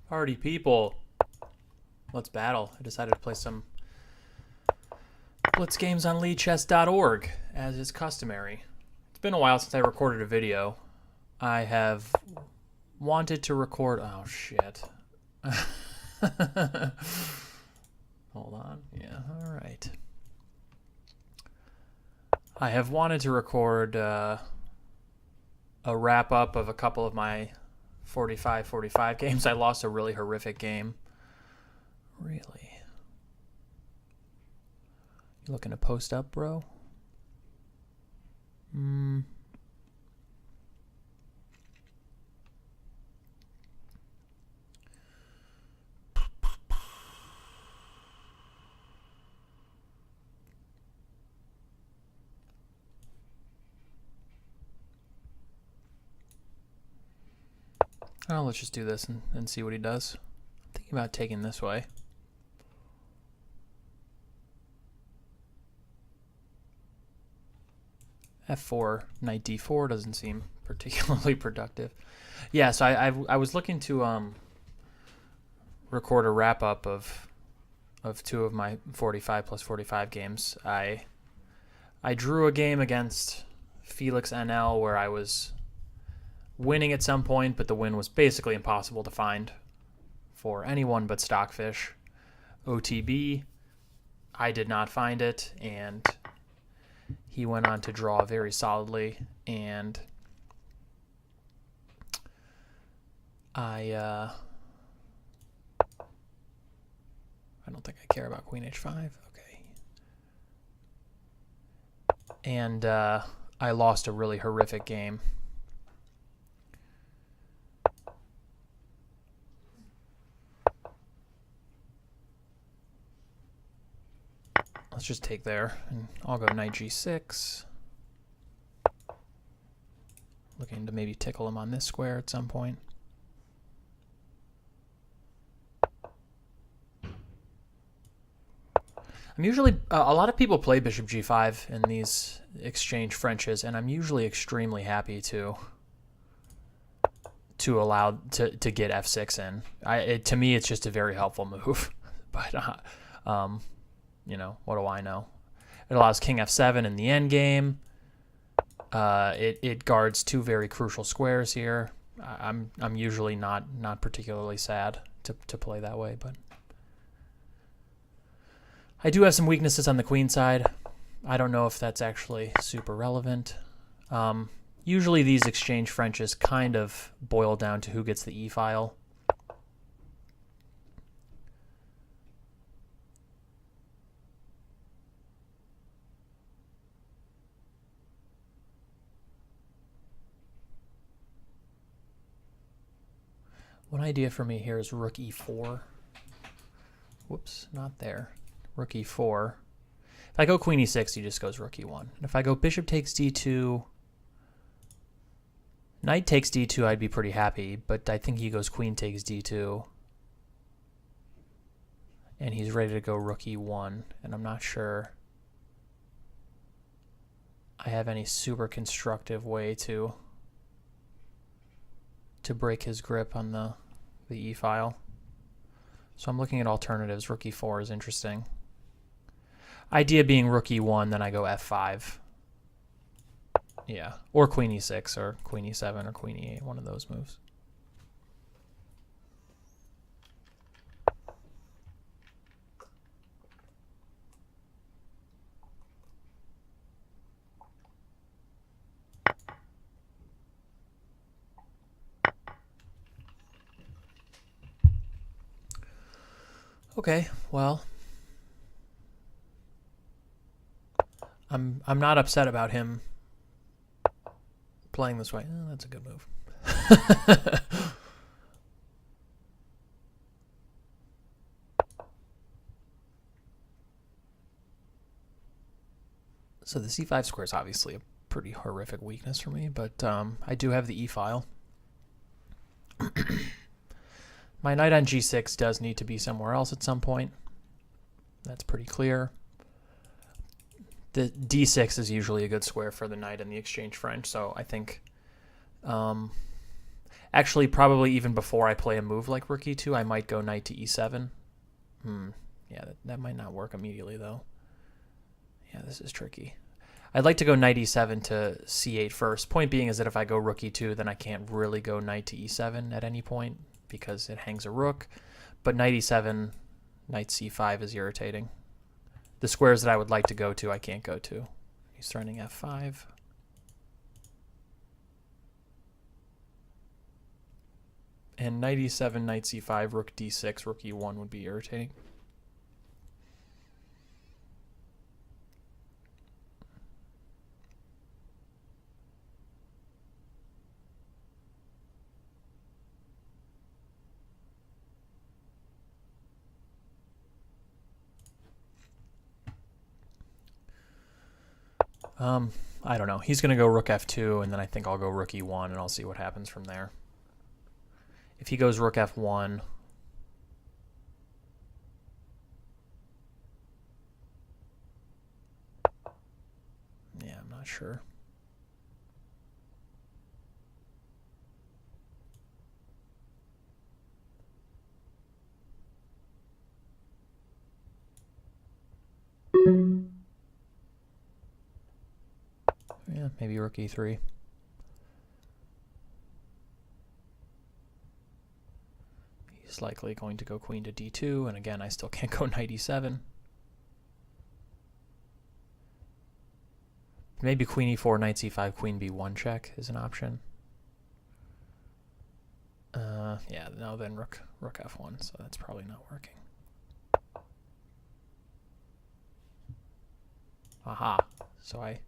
Party people, let's battle. I decided to play some Blitz games on leadchess.org, as is customary. It's been a while since I recorded a video. I have wanted to record... Oh, shit. Hold on. Yeah, all right. I have wanted to record a wrap-up of a couple of my 45-45 games. I lost a really horrific game. Really? You looking to post up, bro? Oh, let's just do this and see what he does. I'm thinking about taking this way. F4, knight d4 doesn't seem particularly productive. Yeah, so I was looking to record a wrap up of two of my 45 plus 45 games. I drew a game against Felix NL where I was winning at some point, but the win was basically impossible to find for anyone but Stockfish. OTB, I did not find it, and he went on to draw very solidly, and I don't think I care about Queen H5. Okay. And I lost a really horrific game. Let's just take there, and I'll go knight g6. Looking to maybe tickle him on this square at some point. I'm usually, a lot of people play bishop g5 in these exchange Frenches, and I'm usually extremely happy to allow to get f6 in. To me, it's just a very helpful move, but you know, what do I know? It allows king f7 in the end game. It guards two very crucial squares here. I'm usually not particularly sad to play that way, but I do have some weaknesses on the queen side. I don't know if that's actually super relevant. Usually these exchange Frenches kind of boil down to who gets the e-file. One idea for me here is rook e4. Whoops, not there. Rook e4. If I go queen e6, he just goes rook e1. And if I go bishop takes d2, knight takes d2, I'd be pretty happy, but I think he goes queen takes d2. And he's ready to go rook e1, and I'm not sure I have any super constructive way to break his grip on the e-file. So I'm looking at alternatives. Rook e4 is interesting. Idea being rook e1, then I go f5. Yeah, or queen e6, or queen e7, or queen e8, one of those moves. Okay, well, I'm not upset about him playing this way. Oh, that's a good move. So the c5 square is obviously a pretty horrific weakness for me, but I do have the e-file. My knight on g6 does need to be somewhere else at some point. That's pretty clear. The d6 is usually a good square for the knight in the exchange French, so I think Actually, probably even before I play a move like rook e2, I might go knight to e7. Yeah, that might not work immediately, though. Yeah, this is tricky. I'd like to go knight e7 to c8 first. Point being is that if I go rook e2, then I can't really go knight to e7 at any point because it hangs a rook. But knight e7, knight c5 is irritating. The squares that I would like to go to, I can't go to. He's threatening f5. And knight e7, knight c5, rook d6, rook e1 would be irritating. I don't know. He's going to go rook f2, and then I think I'll go rook e1, and I'll see what happens from there. If he goes rook f1, yeah, I'm not sure. Yeah, maybe rook e3. He's likely going to go queen to d2, and again, I still can't go knight e7. Maybe queen e4, knight c5, queen b1 check is an option. Yeah, no, then rook f1, so that's probably not working. Aha, so I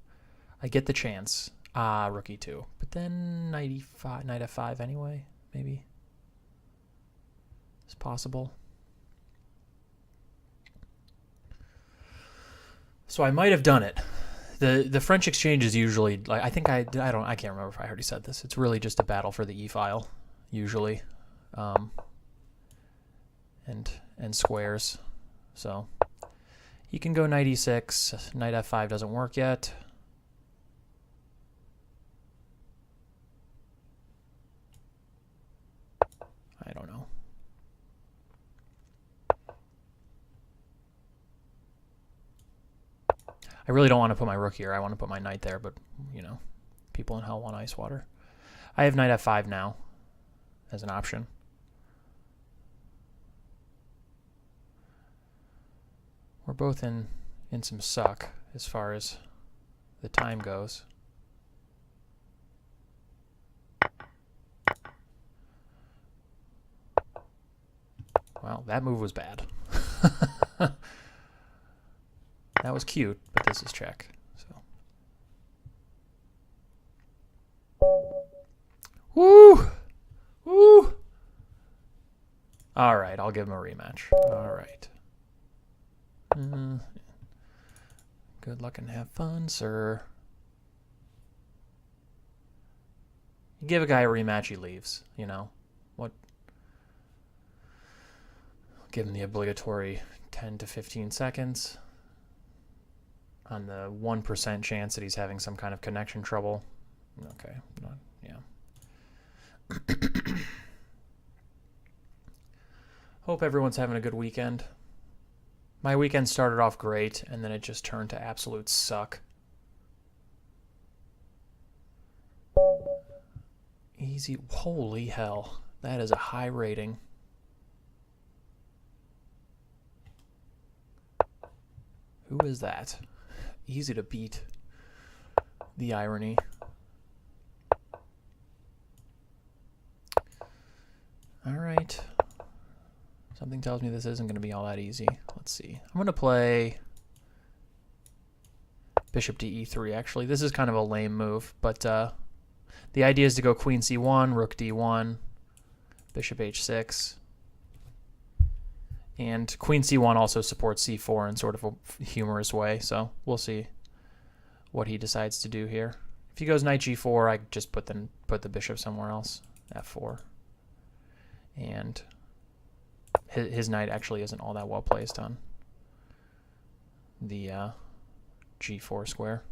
get the chance. Rook e2, but then knight e5, knight f5 anyway, maybe. It's possible. So I might have done it. The French exchange is usually like I can't remember if I already said this. It's really just a battle for the e file, usually, and squares. So you can go knight e6. Knight f5 doesn't work yet. I don't know. I really don't want to put my rook here. I want to put my knight there, but, you know, people in hell want ice water. I have knight f5 now as an option. We're both in some suck as far as the time goes. Well, that move was bad. That was cute, but this is check. So. Woo! Woo! All right, I'll give him a rematch. All right. Good luck and have fun, sir. You give a guy a rematch, he leaves, you know. What? Give him the obligatory 10 to 15 seconds. On the 1% chance that he's having some kind of connection trouble. Okay, yeah. Hope everyone's having a good weekend. My weekend started off great, and then it just turned to absolute suck. Easy. Holy hell. That is a high rating. Who is that? Easy to beat. The irony. All right. Something tells me this isn't going to be all that easy. Let's see. I'm going to play bishop to e3, actually. This is kind of a lame move, but the idea is to go queen c1, rook d1, bishop h6. And queen c1 also supports c4 in sort of a humorous way, so we'll see what he decides to do here. If he goes knight g4, I just put the bishop somewhere else, f4. And his knight actually isn't all that well placed on the g4 square.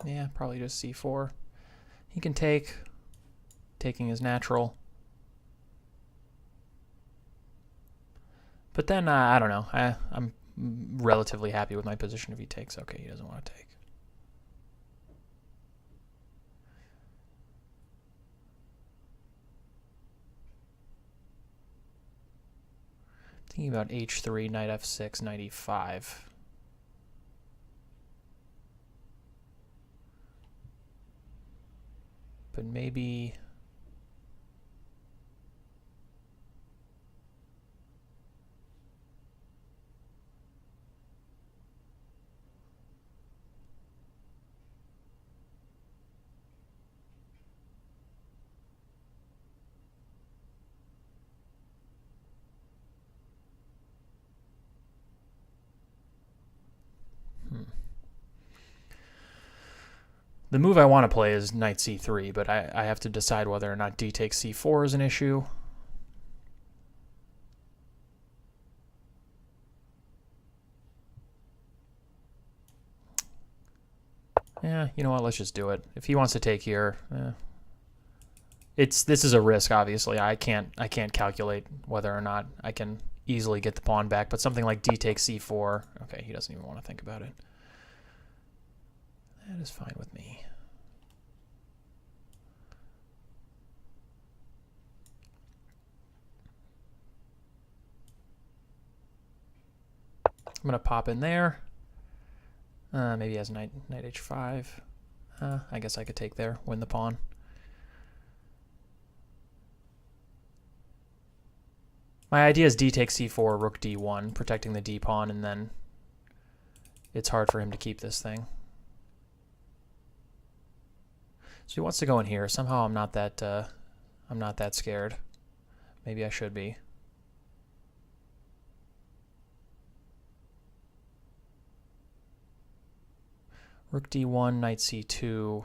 Yeah, probably just c4. He can take. Taking is natural. But then, I don't know. I'm relatively happy with my position if he takes. Okay, he doesn't want to take. Thinking about h3, knight f6, knight e5. But maybe... The move I want to play is knight c3, but I have to decide whether or not d takes c4 is an issue. Yeah, you know what? Let's just do it. If he wants to take here, this is a risk. Obviously, I can't calculate whether or not I can easily get the pawn back. But something like d takes c4. Okay, he doesn't even want to think about it. That is fine with me. I'm gonna pop in there. Maybe he has knight h5. I guess I could take there, win the pawn. My idea is d takes c4, rook d1, protecting the d pawn, and then it's hard for him to keep this thing. So he wants to go in here. Somehow I'm not that scared. Maybe I should be. Rook d1, knight c2.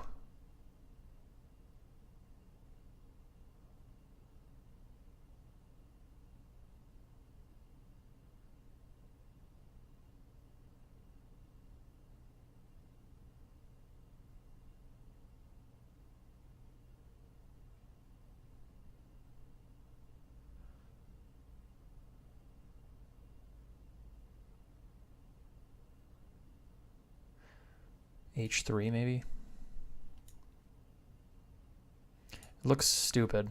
h3 maybe. It looks stupid.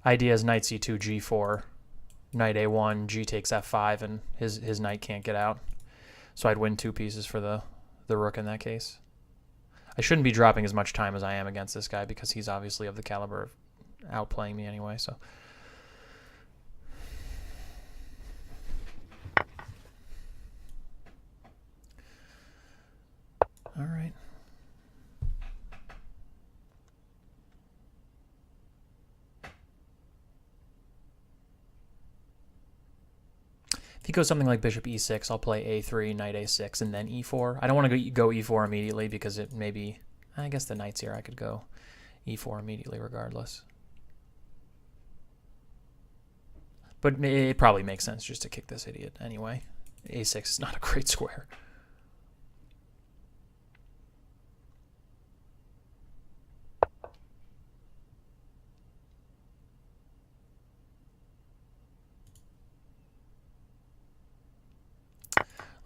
Idea is knight c2, g4, knight a1, g takes f5, and his knight can't get out. So I'd win 2 pieces for the rook in that case. I shouldn't be dropping as much time as I am against this guy because he's obviously of the caliber of outplaying me anyway. So. All right. If he goes something like bishop e6, I'll play a3, knight a6, and then e4. I don't want to go e4 immediately because it maybe... I guess the knight's here. I could go e4 immediately regardless. But it probably makes sense just to kick this idiot anyway. a6 is not a great square.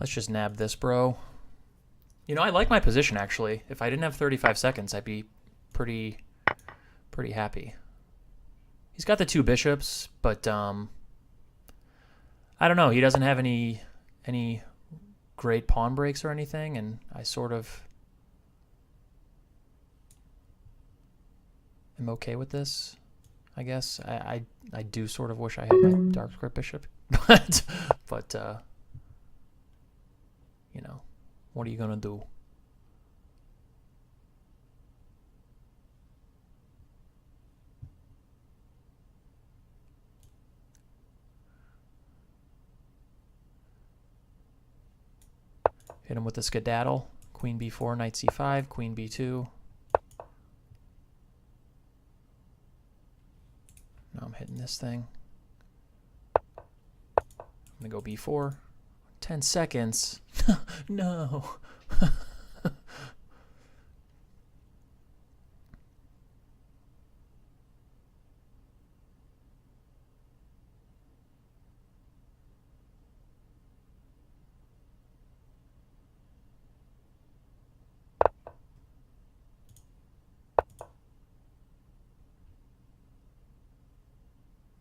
Let's just nab this, bro. You know, I like my position, actually. If I didn't have 35 seconds, I'd be pretty happy. He's got the 2 bishops, but I don't know. He doesn't have any great pawn breaks or anything, and I sort of am okay with this, I guess. I do sort of wish I had my dark square bishop, but you know, what are you gonna do? Hit him with the skedaddle. Queen b4, knight c5, queen b2. Now I'm hitting this thing. I'm gonna go b4. 10 seconds. No.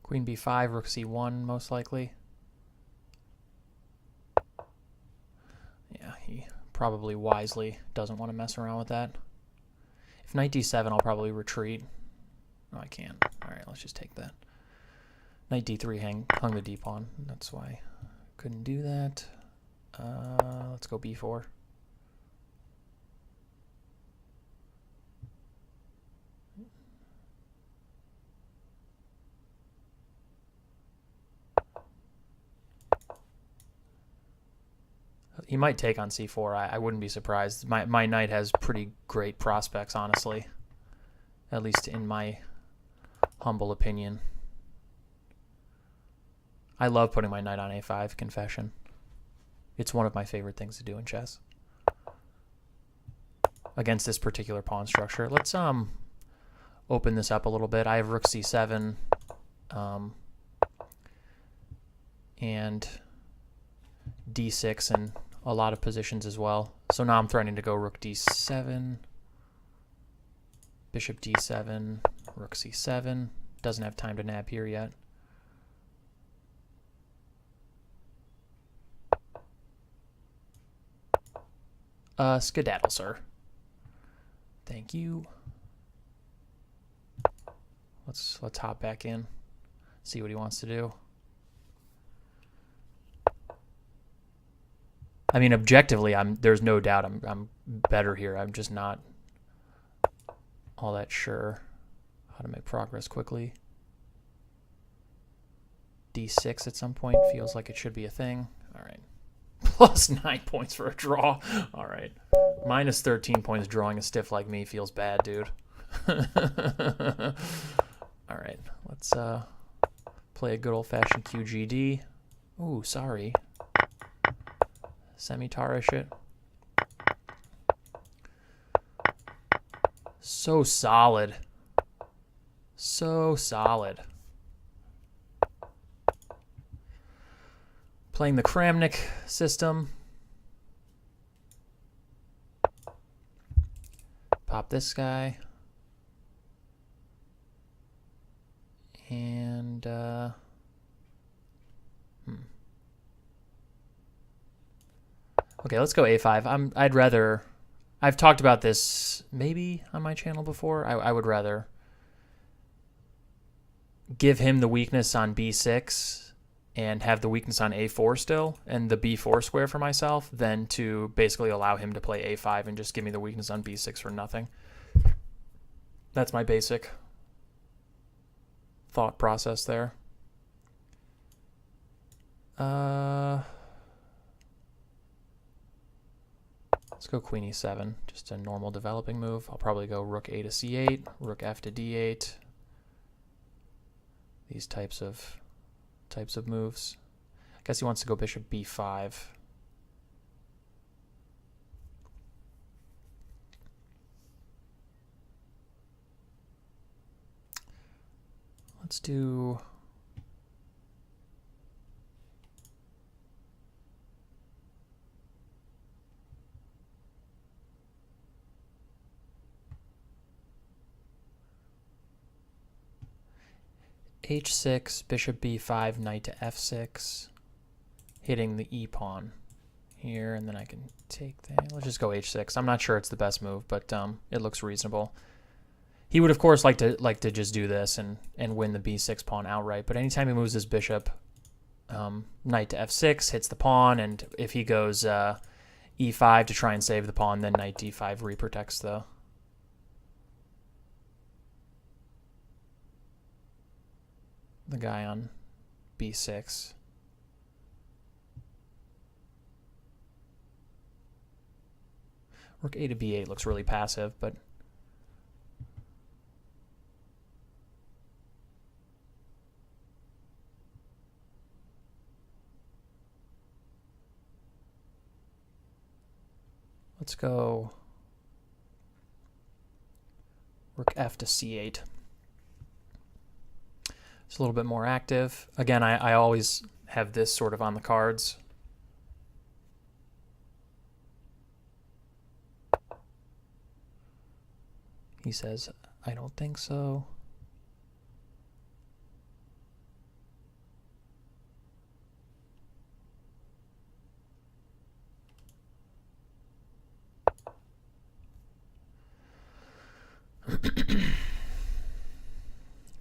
Queen b5, rook c1, most likely. Yeah, he probably wisely doesn't want to mess around with that. If knight d7, I'll probably retreat. No, I can't. All right, let's just take that. Knight d3 hung the d-pawn. That's why I couldn't do that. Let's go b4. He might take on c4. I wouldn't be surprised. My knight has pretty great prospects, honestly. At least in my humble opinion. I love putting my knight on a5, confession. It's one of my favorite things to do in chess. Against this particular pawn structure. Let's open this up a little bit. I have rook c7 and d6 and a lot of positions as well. So now I'm threatening to go rook d7, bishop d7, rook c7. Doesn't have time to nab here yet. Skedaddle, sir. Thank you. Let's hop back in, see what he wants to do. I mean, objectively, there's no doubt I'm better here. I'm just not all that sure how to make progress quickly. D6 at some point feels like it should be a thing. All right. Plus 9 points for a draw. All right. Minus 13 points drawing a stiff like me feels bad, dude. All right. Let's play a good old-fashioned QGD. Ooh, sorry. Semitarish it. So solid. So solid. Playing the Kramnik system. Pop this guy. And okay, let's go a5. I'd rather, I've talked about this maybe on my channel before. I would rather give him the weakness on b6 and have the weakness on a4 still and the b4 square for myself than to basically allow him to play a5 and just give me the weakness on b6 for nothing. That's my basic thought process there. Let's go queen e7, just a normal developing move. I'll probably go rook a to c8, rook f to d8. These types of moves. I guess he wants to go bishop b5. Let's do h6, bishop b5, knight to f6, hitting the e pawn here, and then I can take that. Let's just go h6. I'm not sure it's the best move, but it looks reasonable. He would, of course, like to just do this and win the b6 pawn outright, but anytime he moves his bishop, knight to f6 hits the pawn, and if he goes e5 to try and save the pawn, then knight d5 reprotects the guy on b6. Rook a to b8 looks really passive, but Let's go rook f to c8. It's a little bit more active. Again, I always have this sort of on the cards. He says, I don't think so.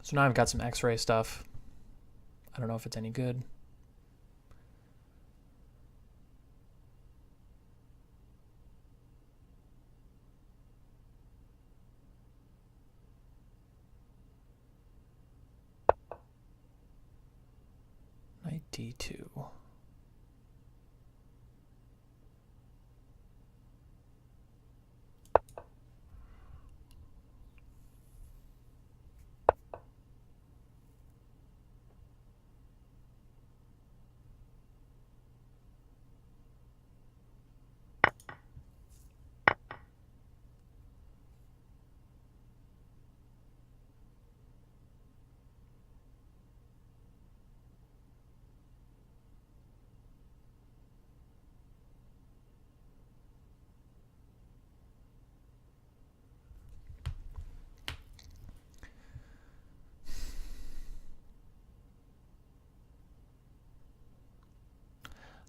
So now I've got some X-ray stuff. I don't know if it's any good. Knight d2.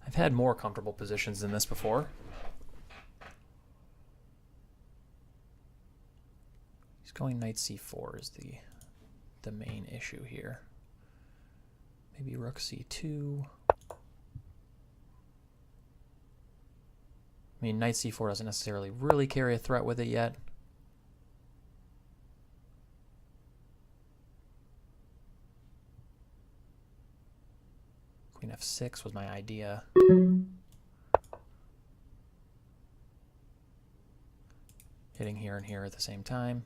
I've had more comfortable positions than this before. He's going knight c4 is the main issue here. Maybe rook c2. I mean, knight c4 doesn't necessarily really carry a threat with it yet. Queen f6 was my idea. Hitting here and here at the same time.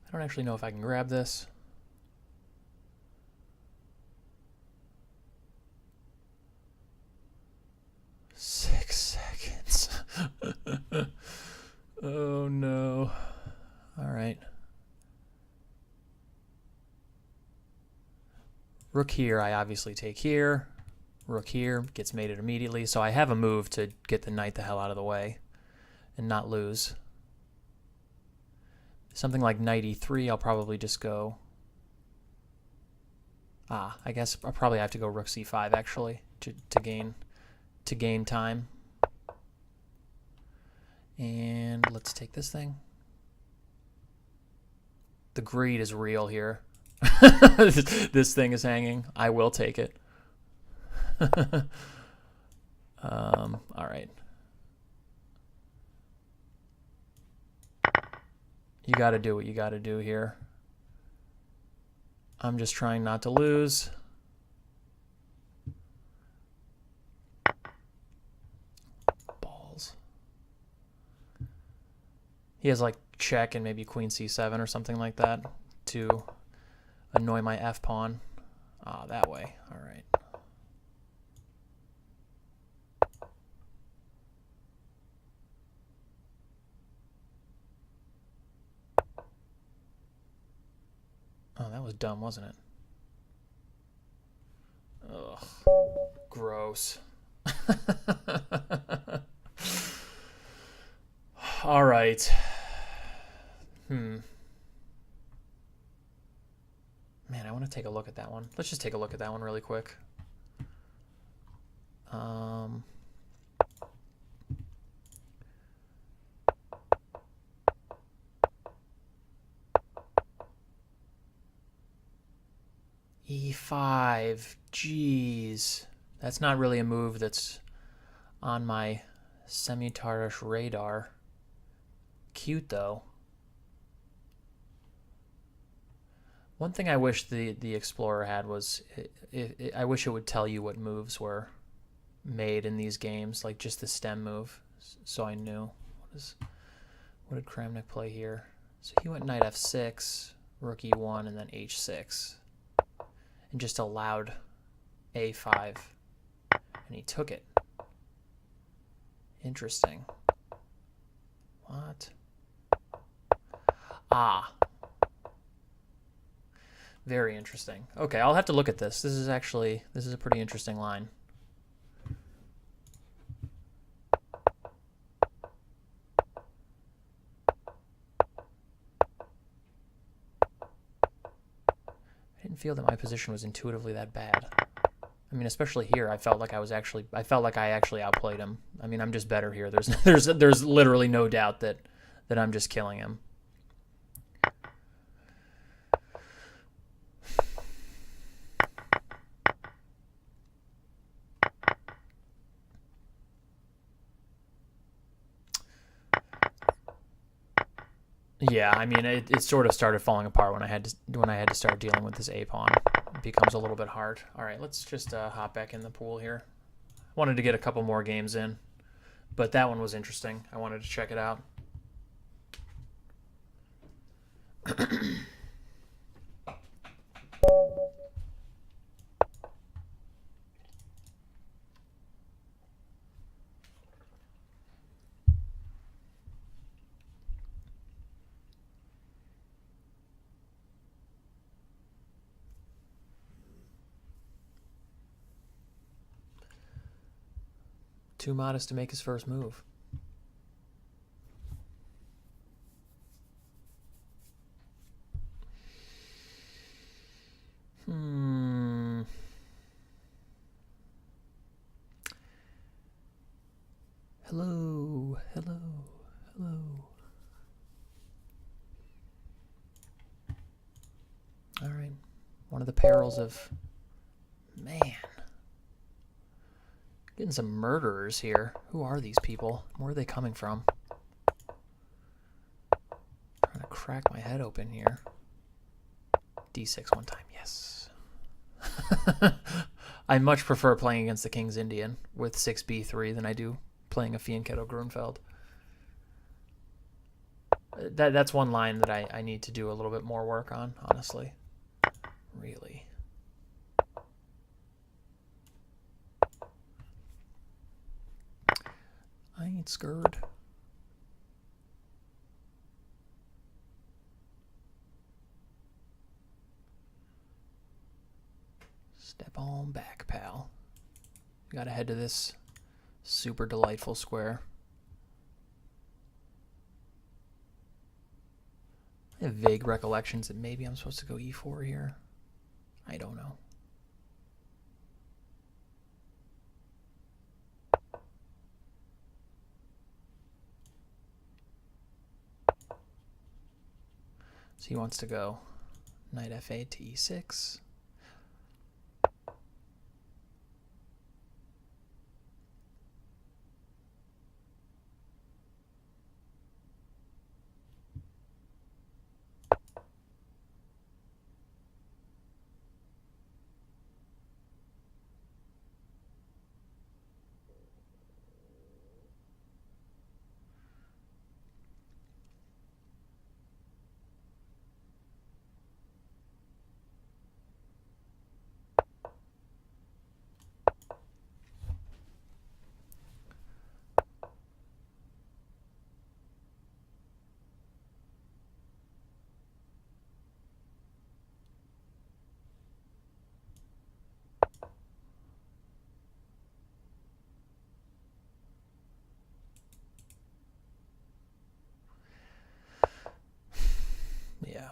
I don't actually know if I can grab this. Seconds. Oh no. All right. Rook here, I obviously take here. Rook here gets mated immediately. So I have a move to get the knight the hell out of the way and not lose. Something like knight e3, I'll probably just go... I guess I'll probably have to go rook c5 actually to gain time. And let's take this thing. The greed is real here. This thing is hanging. I will take it. All right. You got to do what you got to do here. I'm just trying not to lose. Balls. He has like check and maybe queen c7 or something like that to annoy my f pawn. That way. All right. Oh, that was dumb, wasn't it? Ugh. Gross. All right. Man, I want to take a look at that one. Let's just take a look at that one really quick. E5, jeez. That's not really a move that's on my semi-tarish radar. Cute, though. One thing I wish the Explorer had was, I wish it would tell you what moves were made in these games, like just the stem move, so I knew. What did Kramnik play here? So he went knight f6, rook e1, and then h6, and just allowed a5, and he took it. Interesting. What? Ah. Very interesting. Okay, I'll have to look at this. This is a pretty interesting line. I didn't feel that my position was intuitively that bad. I mean, especially here, I felt like I actually outplayed him. I mean, I'm just better here. There's literally no doubt that I'm just killing him. Yeah, I mean, it sort of started falling apart when I had to start dealing with this a pawn. It becomes a little bit hard. All right, let's just hop back in the pool here. Wanted to get a couple more games in, but that one was interesting. I wanted to check it out. Too modest to make his first move. Hello, hello, hello. All right. One of the perils of... Man. Getting some murderers here. Who are these people? Where are they coming from? Trying to crack my head open here. D6 one time, yes. I much prefer playing against the King's Indian with 6b3 than I do playing a Fianchetto Grunfeld. That's one line that I need to do a little bit more work on, honestly. Really. I ain't scared. Step on back, pal. We gotta head to this super delightful square. I have vague recollections that maybe I'm supposed to go e4 here. I don't know. So he wants to go knight f8 to e6. Yeah.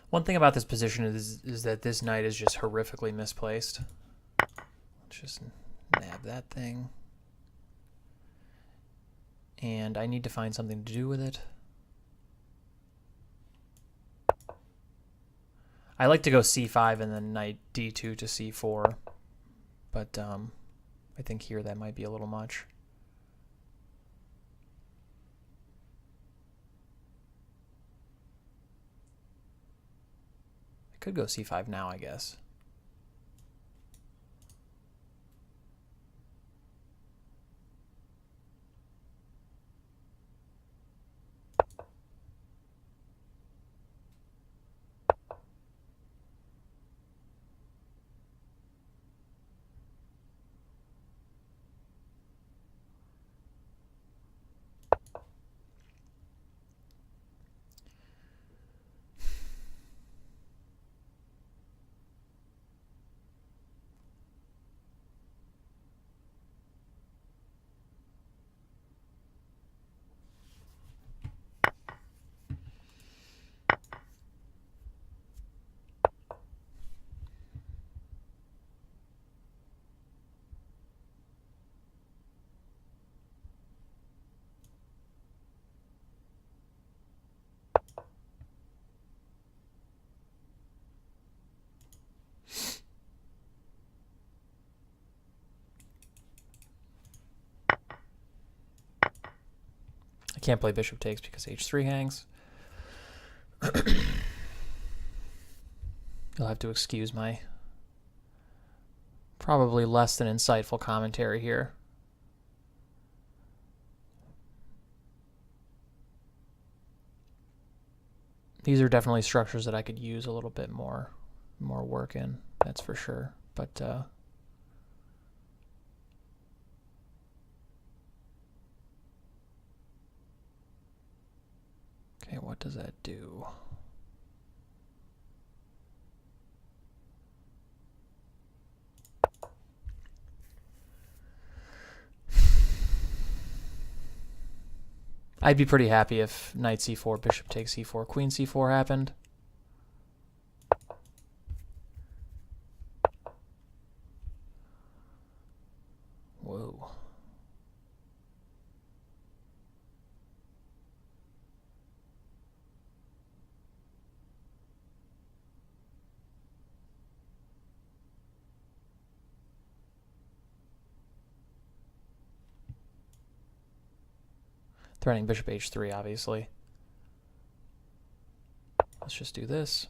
One thing about this position is that this knight is just horrifically misplaced. It's just Nab that thing. And I need to find something to do with it. I like to go c5 and then knight d2 to c4, but I think here that might be a little much. I could go c5 now, I guess. Can't play bishop takes because h3 hangs. You'll have to excuse my probably less than insightful commentary here. These are definitely structures that I could use a little bit more work in, that's for sure. But okay, what does that do? I'd be pretty happy if knight c4, bishop takes c4, queen c4 happened. Whoa. Threatening bishop h3, obviously. Let's just do this.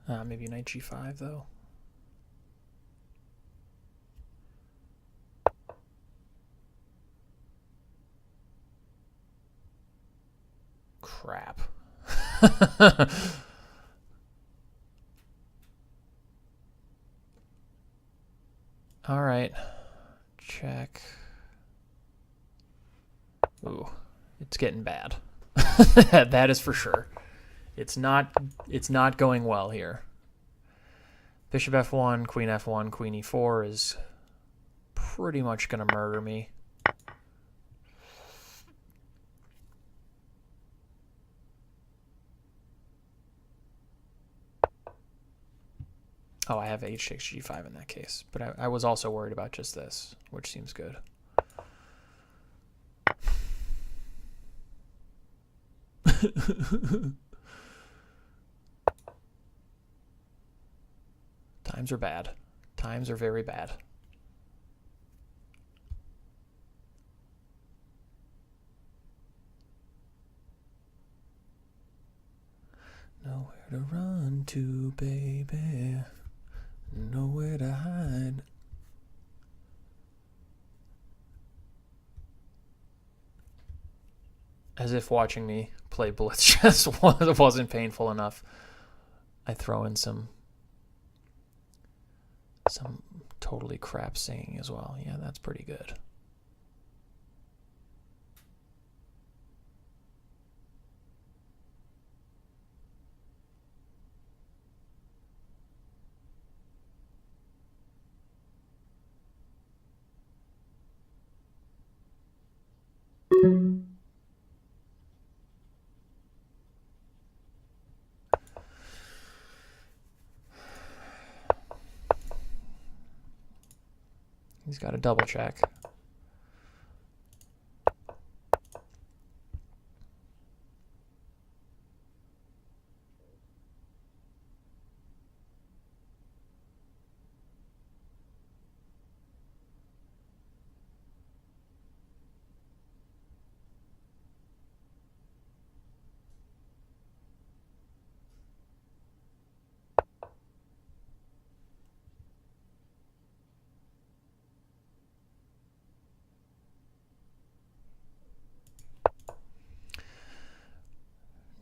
Maybe knight g5, though. Crap. All right. Check. Ooh, it's getting bad. That is for sure. It's not going well here. Bishop f1, queen e4 is pretty much going to murder me. Oh, I have h6, g5 in that case. But I was also worried about just this, which seems good. Times are bad. Times are very bad. Nowhere to run to, baby. Nowhere to hide. As if watching me play Blitz chess wasn't painful enough. I throw in some totally crap singing as well. Yeah, that's pretty good. He's got to double check.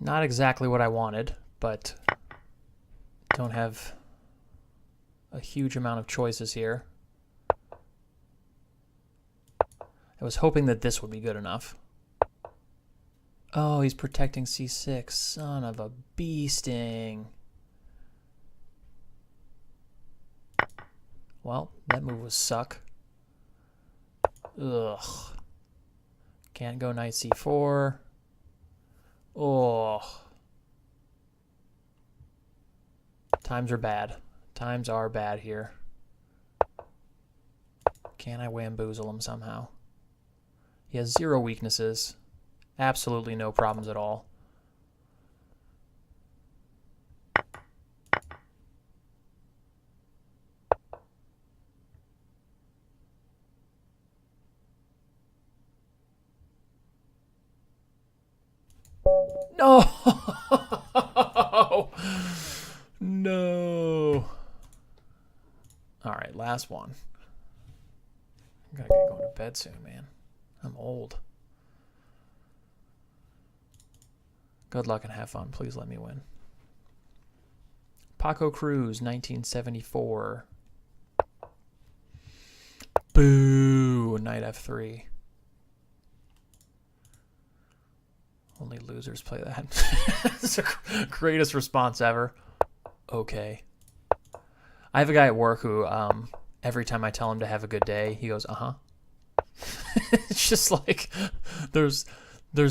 Not exactly what I wanted, but don't have a huge amount of choices here. I was hoping that this would be good enough. Oh, he's protecting c6. Son of a bee sting. Well, that move was suck. Ugh. Can't go knight c4. Oh. Times are bad. Times are bad here. Can I bamboozle him somehow? He has 0 weaknesses. Absolutely no problems at all. No! No. All right, last one. I gotta get going to bed soon, man. I'm old. Good luck and have fun. Please let me win. Paco Cruz, 1974. Boo! Knight f3. Only losers play that. It's the greatest response ever. Okay. I have a guy at work who, every time I tell him to have a good day, he goes, uh-huh. It's just like, there's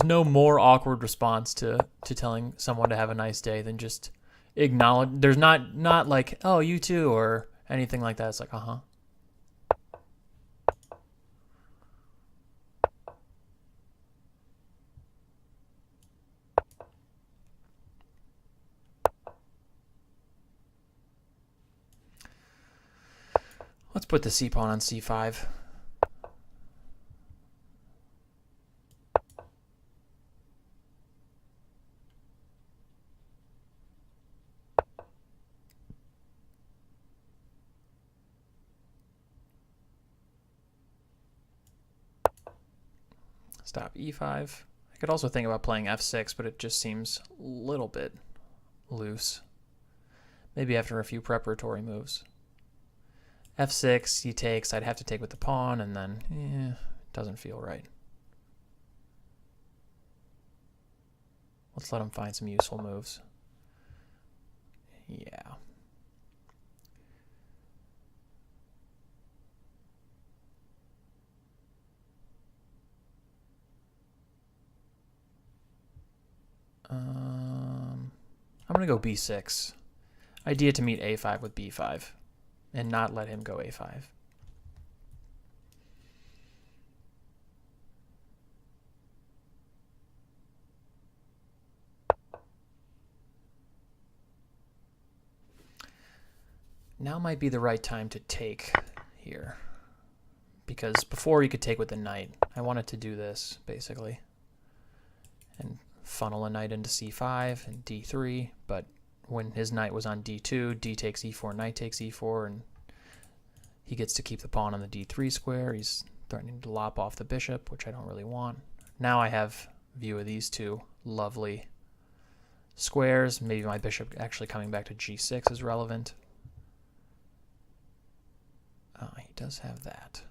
no more awkward response to telling someone to have a nice day than just acknowledge. There's not like, oh, you too, or anything like that. It's like, uh-huh. Let's put the c-pawn on c5. Stop e5. I could also think about playing f6, but it just seems a little bit loose. Maybe after a few preparatory moves. f6, he takes. I'd have to take with the pawn, and then, it doesn't feel right. Let's let him find some useful moves. Yeah. I'm going to go b6. Idea to meet a5 with b5 and not let him go a5. Now might be the right time to take here, because before you could take with the knight. I wanted to do this, basically, and funnel a knight into c5 and d3, but when his knight was on d2, d takes e4, knight takes e4, and he gets to keep the pawn on the d3 square. He's threatening to lop off the bishop, which I don't really want. Now I have view of these two lovely squares. Maybe my bishop actually coming back to g6 is relevant. He does have that.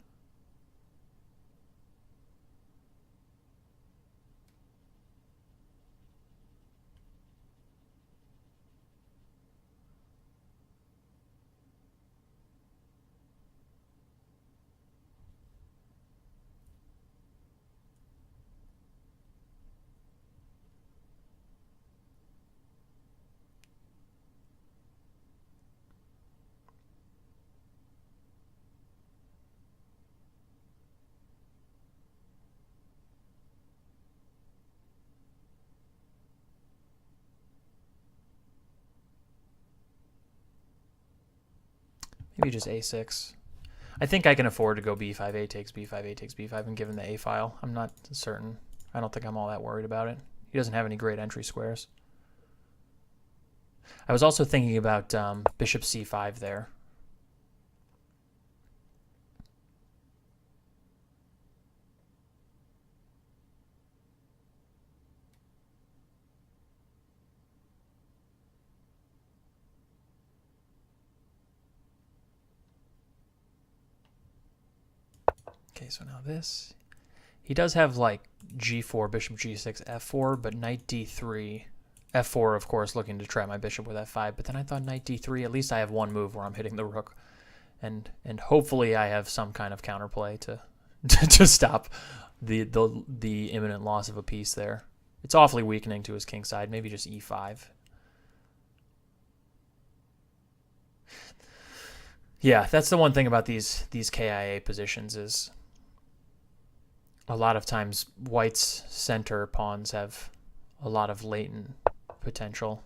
Maybe just a6. I think I can afford to go b5, a takes b5, a takes b5, and give him the a file. I'm not certain. I don't think I'm all that worried about it. He doesn't have any great entry squares. I was also thinking about bishop c5 there. Okay, so now this. He does have like g4, bishop g6, f4, but knight d3. f4, of course, looking to trap my bishop with f5, but then I thought knight d3, at least I have one move where I'm hitting the rook. And hopefully I have some kind of counterplay to stop the imminent loss of a piece there. It's awfully weakening to his king side. Maybe just e5. Yeah, that's the one thing about these KIA positions is a lot of times white's center pawns have a lot of latent potential.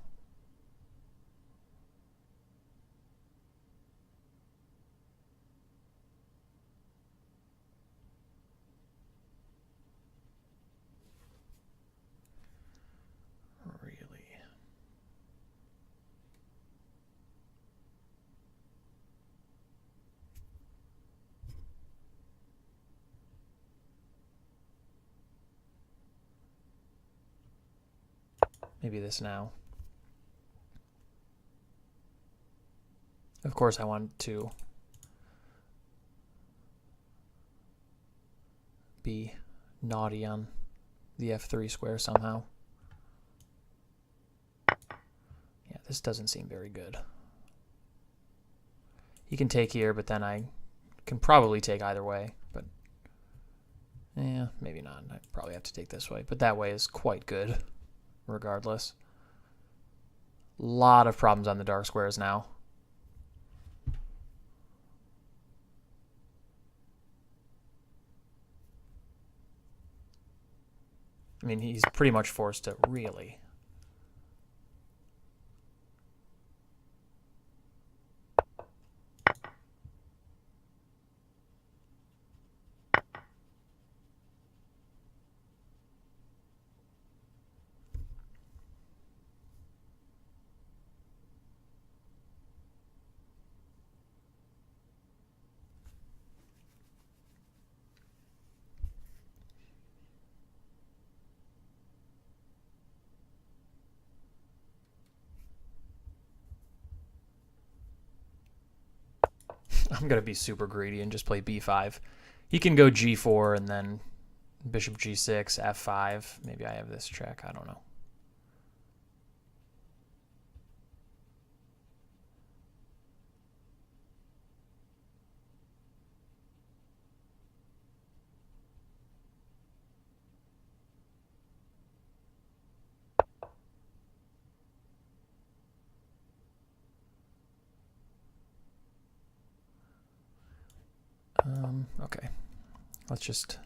Maybe this now. Of course I want to be naughty on the f3 square somehow. Yeah, this doesn't seem very good. He can take here, but then I can probably take either way. But yeah, maybe not. I probably have to take this way. But that way is quite good, regardless. A lot of problems on the dark squares now. I mean, he's pretty much forced to really. I'm going to be super greedy and just play b5. He can go g4 and then bishop g6, f5. Maybe I have this check. I don't know. Okay, let's just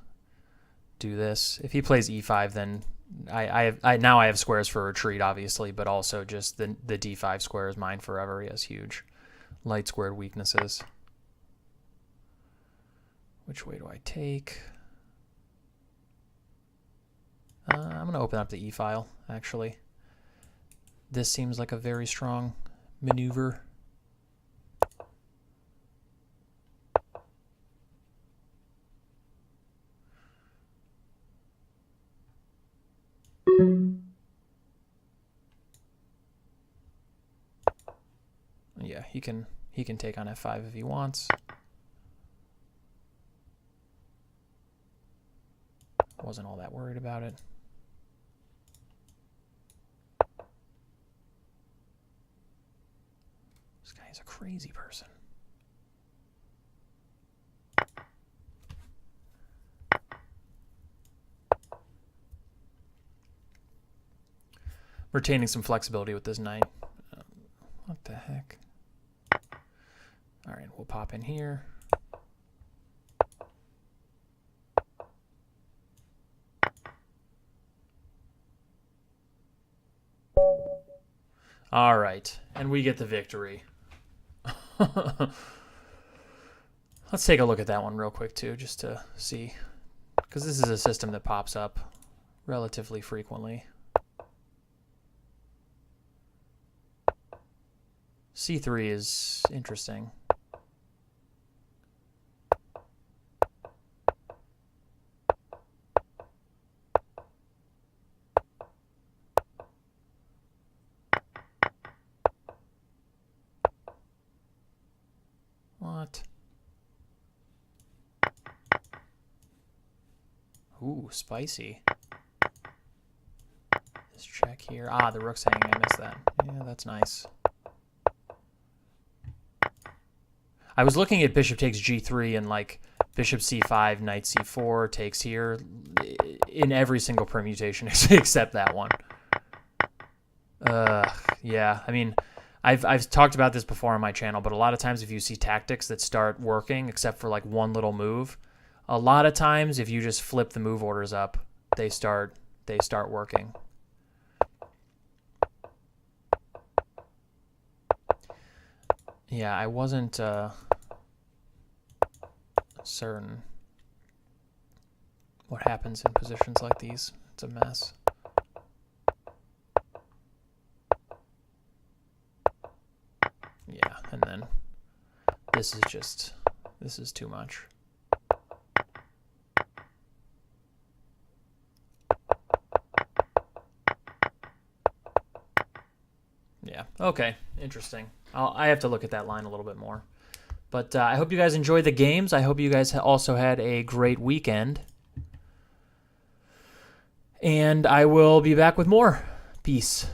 do this. If he plays e5, then I now I have squares for retreat, obviously, but also just the d5 square is mine forever. He has huge light squared weaknesses. Which way do I take? I'm going to open up the e file, actually. This seems like a very strong maneuver. Yeah, he can take on f5 if he wants. Wasn't all that worried about it. This guy is a crazy person. Retaining some flexibility with this knight. What the heck? All right, we'll pop in here. All right, and we get the victory. Let's take a look at that one real quick too, just to see, because this is a system that pops up relatively frequently. C3 is interesting. What? Ooh, spicy. This check here. Ah, the rook's hanging. I missed that. Yeah, that's nice. I was looking at bishop takes g3 and like bishop c5, knight c4 takes here in every single permutation except that one. Yeah, I mean, I've talked about this before on my channel, but a lot of times if you see tactics that start working, except for like one little move, a lot of times if you just flip the move orders up, they start working. Yeah, I wasn't certain what happens in positions like these. It's a mess. Yeah, and then this is too much. Yeah, okay, interesting. I have to look at that line a little bit more. But I hope you guys enjoyed the games. I hope you guys also had a great weekend. And I will be back with more. Peace.